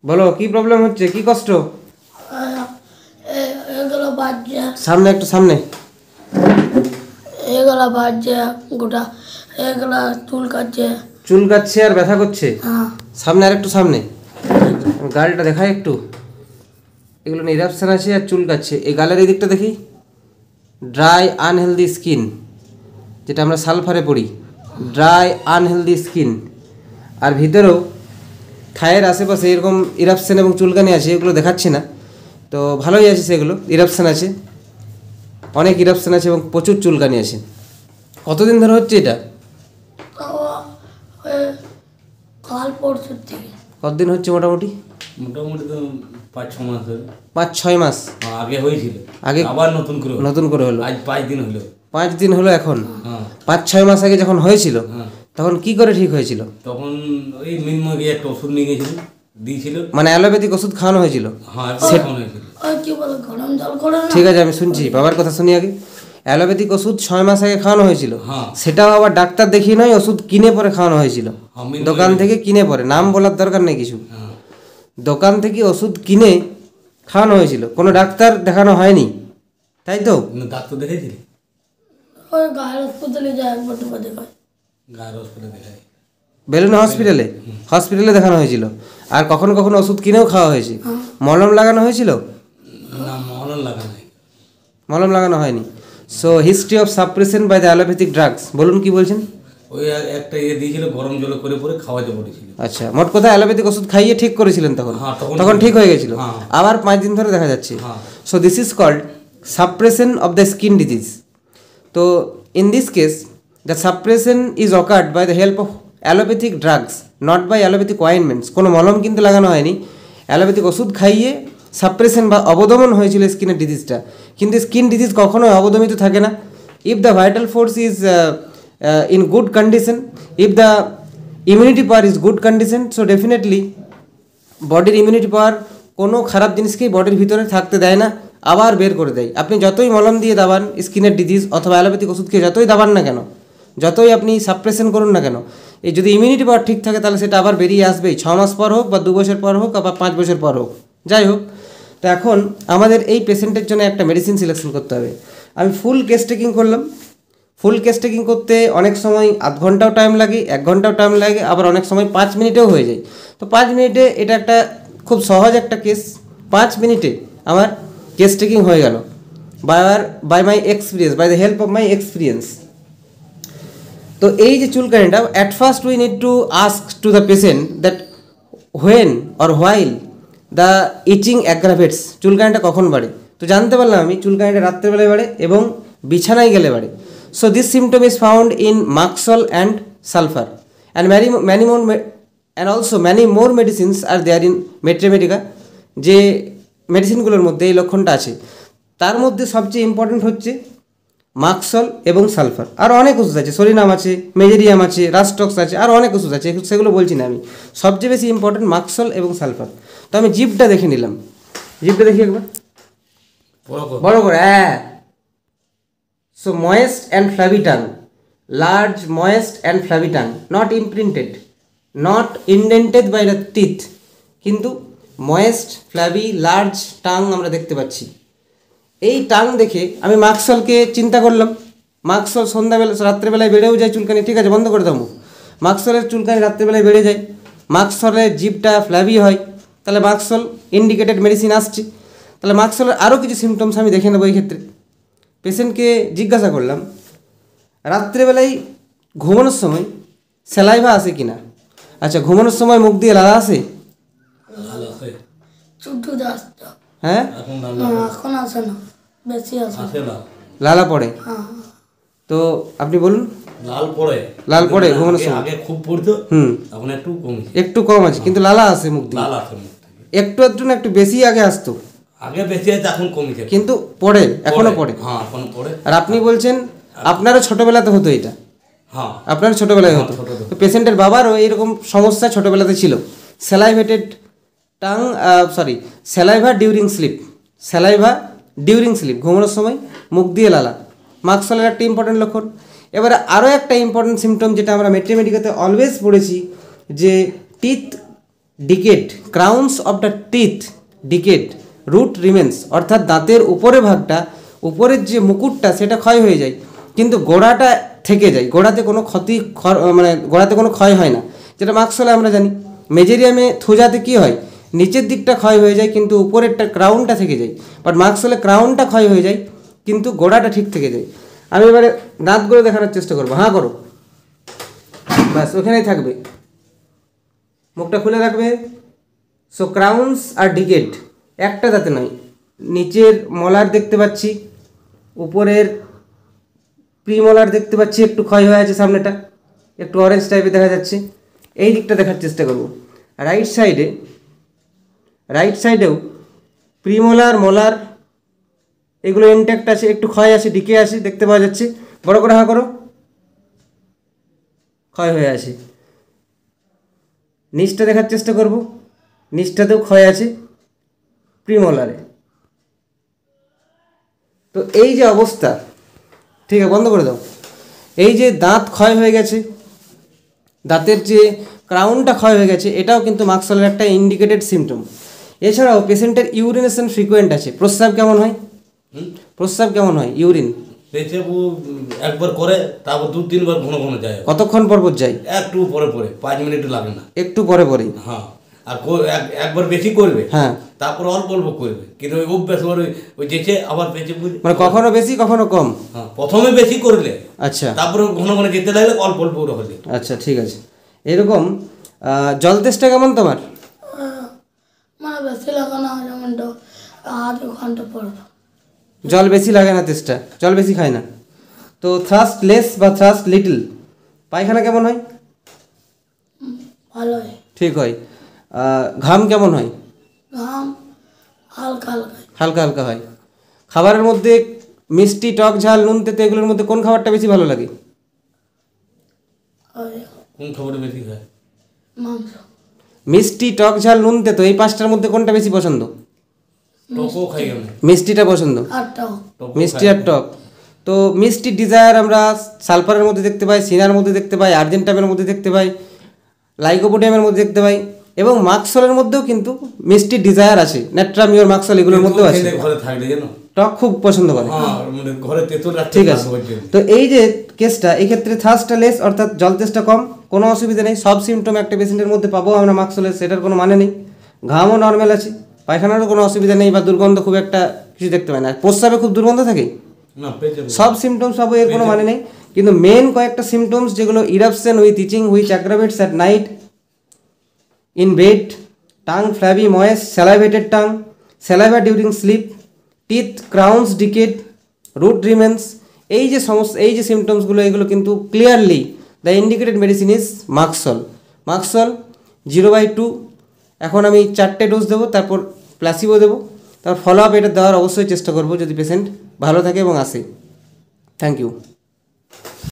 বলো কি প্রবলেম হচ্ছে, কি কষ্ট? এগুলো বাজছে, সামনে একটু সামনে। এগুলো বাজছে গোটা, এগুলো চুলকাচ্ছে। চুলকাচ্ছে আর ব্যথা করছে? হ্যাঁ। সামনে আর একটু সামনে, গালটা দেখায় একটু। এগুলো ইরাপশন আছে আর চুলকাচ্ছে। এই গালের এই দিকটা দেখি, ড্রাই আনহেলদি স্কিন, যেটা আমরা সালফারে পড়ি, ড্রাই আনহেলদি স্কিন। আর ভিতরেও থায়ের আশেপাশে এরকম ইরাপশন এবং চুলকানি আছে, এগুলো দেখাচ্ছি না তো ভালোই আছে, সেগুলো ইরাপশন আছে, অনেক ইরাপশন আছে এবং প্রচুর চুলকানি আছে। কতদিন ধরে হচ্ছে এটা? কাল পরশুর থেকে। কতদিন হচ্ছে মোটামুটি? মোটামুটি তো 5-6 মাস ধরে। 5-6 মাস আগে হয়েছিল, আগে আবার নতুন করে হলো। আজ 5 দিন হলো। 5 দিন হলো এখন? হ্যাঁ। 5-6 মাস আগে যখন হয়েছিল, হ্যাঁ। তখন কি করে ঠিক হয়েছিল? তখন ওই মিনমগে একটা ওষুধ নিয়ে গেছিল, দিয়েছিল। মানে অ্যালোপ্যাথিক ওষুধ খাওয়ানো হয়েছিল? হ্যাঁ, খাওয়ানো হয়েছিল। কি বলে গরম জল করে না? ঠিক আছে, আমি শুনছি, বাবার কথা শুনি আগে। অ্যালোপ্যাথিক ওষুধ 6 মাস আগে খাওয়ানো হয়েছিল? হ্যাঁ। সেটাও আবার ডাক্তার দেখিয়ে নয়, ওষুধ কিনে পরে খাওয়ানো হয়েছিল? দোকান থেকে কিনে পরে, নাম বলার দরকার নেই কিছু, দোকান থেকে ওষুধ কিনে খাওয়ানো হয়েছিল, কোনো ডাক্তার দেখানো হয়নি, তাই তো? ডাক্তার দেখেছিলি? ওই গায়ের হসপিটালে যায় একবার দুবার দেখায়। গায়ের হসপিটালে দেখায়, বেলুন হসপিটালে দেখানো হয়েছিল। আর কখনো কখনো ওষুধ কিনেও খাওয়া হয়েছে। মলম লাগানো হয়েছিল? না, মলম লাগা নাই। মলম লাগানো হয়নি। So history of suppression by the allopathic drugs, বলুন কি বলছেন? ওই একটা দিয়েছিল, গরম জলে করে পরে খাওয়াতে বলেছিল। আচ্ছা, মোট কথা অ্যালোপ্যাথিক ওষুধ খাইয়ে ঠিক করেছিলেন তখন? হ্যাঁ, তখন ঠিক হয়ে গেছিল। হ্যাঁ। আবার 5 দিন ধরে দেখা যাচ্ছে। হ্যাঁ। So this is called suppression of the skin disease. তো in this case the suppression is occurred by the help of allopathic drugs, not by allopathic ointments. কোনো মলম কিন্তু লাগানো হয়নি, অ্যালোপ্যাথিক ওষুধ খাইয়ে সাপ্রেশন বা অবদমন হয়েছিল স্কিনের ডিজিজটা। কিন্তু স্কিন ডিজিজ কখনোই অবদমিত থাকে না। If the vital force is in good condition, if the immunity power is good condition, so definitely বডির ইমিউনিটি পাওয়ার কোনো খারাপ জিনিসকেই বডির ভিতরে থাকতে দেয় না, আবার বের করে দেয়। আপনি যতই মলম দিয়ে দাবান স্কিনের ডিজিজ অথবা অ্যালোপ্যাথিক ওষুধ খেয়ে যতই দাবান না কেন, যতই আপনি সাপ্রেশন করুন না কেন, এই যদি ইমিউনিটি পাওয়ার ঠিক থাকে তাহলে সেটা আবার বেরিয়ে আসবেই, 6 মাস পর হোক বা 2 বছর পর হোক বা 5 বছর পর হোক, যাই হোক। তো এখন আমাদের এই পেশেন্টের জন্য একটা মেডিসিন সিলেকশন করতে হবে। আমি ফুল কেস টেকিং করলাম। ফুল কেস টেকিং করতে অনেক সময় আধ ঘন্টাও টাইম লাগে, 1 ঘন্টাও টাইম লাগে, আবার অনেক সময় 5 মিনিটেও হয়ে যায়। তো 5 মিনিটে এটা একটা খুব সহজ একটা কেস, 5 মিনিটে আমার কেস টেকিং হয়ে গেল by my experience, by the help of my experience. তো এই যে চুলকানিটা, at first we need to ask to the patient that when or while the itching aggravates, চুলকানিটা কখন বাড়ে। তো জানতে পারলাম আমি চুলকানিটা রাত্রেবেলায় বাড়ে এবং বিছানায় গেলে বাড়ে। So this symptom is found in Maxol and sulfur, and many more medicines are there in Metromedica. যে মেডিসিনগুলোর মধ্যে এই লক্ষণটা আছে, তার মধ্যে সবচেয়ে ইম্পর্টেন্ট হচ্ছে মাক্সল এবং সালফার। আরও অনেক ওষুধ আছে, সোলিনাম আছে, মেজেরিয়াম আছে, রাস্টক্স আছে, আরও অনেক ওষুধ আছে, সেগুলো বলছি না আমি। সবচেয়ে বেশি ইম্পর্টেন্ট মাক্সল এবং সালফার। তো আমি জিভটা দেখে নিলাম, জিভটা দেখি একবার বড় করে। হ্যাঁ। So moist and flabby tongue, large, moist and flabby tongue, not imprinted, not indented by the teeth, কিন্তু moist, flabby, large tongue আমরা দেখতে পাচ্ছি। এই টাং দেখে আমি মাক্সলকে চিন্তা করলাম। মাক্সল সন্ধ্যাবেলা রাত্রেবেলায় বেড়েও যায় চুলকানি, ঠিক আছে বন্ধ করে দাও মুখ। মাক্সলের চুলকানি রাত্রেবেলায় বেড়ে যায়, মাক্সলের জিভটা ফ্ল্যাবি হয়, তাহলে মাক্সল ইন্ডিকেটেড মেডিসিন আসছে। তাহলে মাক্সলের আরও কিছু সিমটমস আমি দেখে নেবো এই ক্ষেত্রে। পেশেন্টকে জিজ্ঞাসা করলাম, রাত্রেবেলায় ঘুমানোর সময় স্যালাইভা আসে কি না? আচ্ছা, ঘুমানোর সময় মুখ দিয়ে লালা আসে? হ্যাঁ, এখন আসে না, বেশি আসে না, লালা পড়ে। তো আপনি বলুন। লাল পড়ে ঘুমানোর সময়? আগে খুব পড়তো, এখন একটু কম আছে, কিন্তু লালা আসে মুখ দিয়ে, একটু একটু না একটু বেশি আগে আসতো, আগে বেশি আছে, এখন কমেছে, কিন্তু পড়ে, এখনো পড়ে। হ্যাঁ, এখনো পড়ে। আর আপনি বলছেন আপনারও ছোটবেলাতে হতো এটা? হ্যাঁ, আপনার ছোটবেলায় হতো। তো পেশেন্টের বাবারও এরকম সমস্যা ছোটবেলাতে ছিল, স্যালাইভেটেড টাং, স্যালাইভা ডিউরিং স্লিপ, ঘুমানোর সময় মুখ দিয়ে লালা, মাক্সলের একটা ইম্পর্টেন্ট লক্ষণ। এবারে আরও একটা ইম্পর্টেন্ট সিমটম যেটা আমরা মেট্রোমেডিকাতে অলওয়েজ পড়েছি, যে teeth decayed, crowns of the teeth decayed, root remains, অর্থাৎ দাঁতের উপরে ভাগটা, উপরের যে মুকুটটা সেটা ক্ষয় হয়ে যায়, কিন্তু গোড়াটা থেকে যায়, গোড়াতে কোনো মানে গোড়াতে কোনো ক্ষয় হয় না, যেটা মাক্সলে আমরা জানি। মেজেরিয়ামে থুজাতে কী হয়, নিচের দিকটা ক্ষয় হয়ে যায় কিন্তু উপরেরটা ক্রাউনটা থেকে যায়, বাট মাক্সলে ক্রাউনটা ক্ষয় হয়ে যায় কিন্তু গোড়াটা ঠিক থেকে যায়। আমি এবারে দাঁতগুলো দেখানোর চেষ্টা করবো, হ্যাঁ করো, ব্যাস ওখানেই থাকবে, মুখটা খুলে রাখবে। সো ক্রাউন্স আর ডিকেড, একটা দাঁতে নয়, নিচের মলার দেখতে পাচ্ছি, উপরের প্রিমলার দেখতে পাচ্ছি একটু ক্ষয় হয়ে আছে, সামনেটা একটু অরেঞ্জ টাইপের দেখা যাচ্ছে। এই দিকটা দেখার চেষ্টা করব। রাইট সাইডেও প্রিমলার মলার এগুলো ইনট্যাক্ট আছে, একটু ক্ষয় আছে, ডিকে আছে, দেখতে পাওয়া যাচ্ছে। বড় করে হাঁ করো, ক্ষয় হয়ে আছে। নিচটা দেখার চেষ্টা করব, নিচটাতেও ক্ষয় আছে প্রিমলারে। তো এই যে অবস্থা, ঠিক আছে বন্ধ করে দাও, এই যে দাঁত ক্ষয় হয়ে গেছে, দাঁতের যে ক্রাউনটা ক্ষয় হয়ে গেছে, এটাও কিন্তু মাক্সলের একটা ইন্ডিকেটেড সিমটম। এছাড়াও পেশেন্টের ইউরিনেশন ফ্রিকোয়েন্ট আছে, প্রস্রাব কেমন হয়, প্রস্রাব কেমন হয়, ইউরিন পেছাবু একবার করে, তারপর 2-3 বার ঘন ঘন যায়। কতক্ষণ পর পর যায়, একটু পরে পরে, 5 মিনিট লাগে না, একটু পরে পরেই। হ্যাঁ, আর একবার বেশি করবে, হ্যাঁ, তারপর অল্প অল্প করবে, কিন্তু ওই অভ্যাস ওই যেছে আবার পেছে বুঝে, মানে কখনো বেশি কখনো কম। হ্যাঁ, প্রথমে বেশি করলে, আচ্ছা, তারপরে ঘন ঘন যেতে লাগলে অল্প অল্প হলে। আচ্ছা ঠিক আছে। এরকম জল তেষ্টা কেমন তোমার, মানে বেশি লাগে না, যেমন আধ ঘন্টা পর। জল বেশি লাগে না, তেষ্টা, জল বেশি খায় না। তো থ্রাস্ট লেস বা থ্রাস্ট লিটল, পায়খানা কেমন হয়, ভালো হয়। ঠিক হয়। ঘাম কেমন হয়, ঘাম হালকা হালকা। হালকা হালকা হয়। খাবারের মধ্যে মিষ্টি, টক, ঝাল, নুন, তেতো এগুলোর মধ্যে কোন খাবারটা বেশি ভালো লাগে, ওই কোন খাবারটা বেশি খায়? মাংস। মিষ্টি, টক, ঝাল, নুন, তেতো এই পাঁচটার মধ্যে কোনটা বেশি পছন্দ, টকও খাই আমি, মিষ্টিটা পছন্দ, আটটাও। মিষ্টি আর টক। তো মিষ্টি ডিজায়ার আমরা সালফারের মধ্যে দেখতে পাই, সিনার মধ্যে দেখতে পাই, আর্জেন্টামের মধ্যে দেখতে পাই, লাইকোপোডিয়ামের মধ্যে দেখতে পাই, এবং মাক্সলের মধ্যেও কিন্তু মিষ্টি ডিজায়ার আছে, ন্যাট্রামিওর মাক্সল এগুলোর মধ্যেও আছে। ঘরে থাকলে জানো টক খুব পছন্দ করে, হ্যাঁ, মানে ঘরে তেঁতুল রাখতে ঠিক আছে। তো এই যে কেসটা, এই ক্ষেত্রে থার্স্টটা লেস অর্থাৎ জল তেষ্টা কম, কোনো অসুবিধা নেই, সব সিমটম একটা পেশেন্টের মধ্যে পাবো আমরা মাক্সলের, সেটার কোনো মানে নেই। ঘামও নর্মাল আছে, পায়খানারও কোনো অসুবিধা নেই, বা দুর্গন্ধ খুব একটা কিছু দেখতে পাই না। প্রস্রাবে খুব দুর্গন্ধ থাকে, না পেছে সব সিমটমস পাবো, এর কোনো মানে নেই। কিন্তু মেন কয়েকটা সিমটমস যেগুলো, eruption with itching which aggravates at night in bed, tongue flabby moist, salivated tongue, saliva during sleep, teeth crowns decayed, root remains, এই যে সমস্ত এই যে সিমটমসগুলো, এগুলো কিন্তু clearly the indicated medicine is মাক্সল। মাক্সল 0/2, এখন আমি 4টে ডোজ দেবো, তারপর প্লাসিবো দেবো, তারপর ফলো আপ এটা দেওয়ার অবশ্যই চেষ্টা করবো যদি পেশেন্ট ভালো থাকে এবং আসে। Thank you.